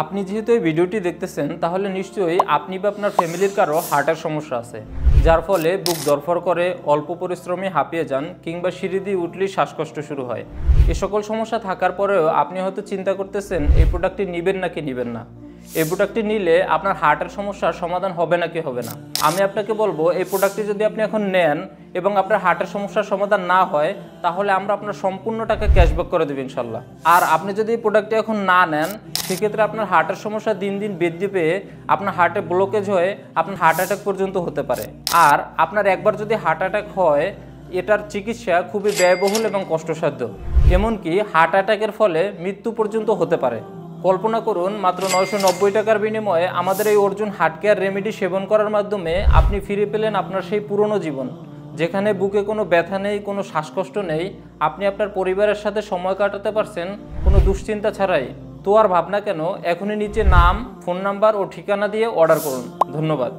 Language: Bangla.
আপনি যেহেতু এই ভিডিওটি দেখতেছেন তাহলে নিশ্চয়ই আপনি বা আপনার ফ্যামিলির কারো হার্টের সমস্যা আছে, যার ফলে বুক ধড়ফড় করে, অল্প পরিশ্রমে হাঁপিয়ে যান কিংবা সিঁড়ি দিয়ে উঠলেই শ্বাসকষ্ট শুরু হয়। এই সকল সমস্যা থাকার পরেও আপনি হয়তো চিন্তা করতেছেন এই প্রোডাক্টটি নেবেন নাকি নেবেন না। এই প্রোডাক্টটি নিলে আপনার হার্টের সমস্যার সমাধান হবে নাকি হবে না। আমি আপনাকে বলবো এই প্রোডাক্টটি যদি আপনি এখন নেন এবং আপনার হার্টের সমস্যার সমাধান না হয় তাহলে আমরা আপনার সম্পূর্ণ টাকা ক্যাশব্যাক করে দেব ইনশাল্লাহ। আর আপনি যদি এই প্রোডাক্টটি এখন না নেন সেক্ষেত্রে আপনার হার্টের সমস্যা দিন দিন বৃদ্ধি পেয়ে আপনার হার্টে ব্লকেজ হয়ে আপনার হার্ট অ্যাটাক পর্যন্ত হতে পারে। আর আপনার একবার যদি হার্ট অ্যাটাক হয় এটার চিকিৎসা খুবই ব্যয়বহুল এবং কষ্টসাধ্য, এমনকি হার্ট অ্যাটাকের ফলে মৃত্যু পর্যন্ত হতে পারে। কল্পনা করুন মাত্র 990 টাকার বিনিময়ে আমাদের এই অর্জুন হার্ট কেয়ার রেমেডি সেবন করার মাধ্যমে আপনি ফিরে পেলেন আপনার সেই পুরনো জীবন, যেখানে বুকে কোনো ব্যথা নেই, কোনো শ্বাসকষ্ট নেই, আপনি আপনার পরিবারের সাথে সময় কাটাতে পারছেন কোনো দুশ্চিন্তা ছাড়াই। তো আর ভাবনা কেন, এখনই নিচে নাম, ফোন নাম্বার ও ঠিকানা দিয়ে অর্ডার করুন। ধন্যবাদ।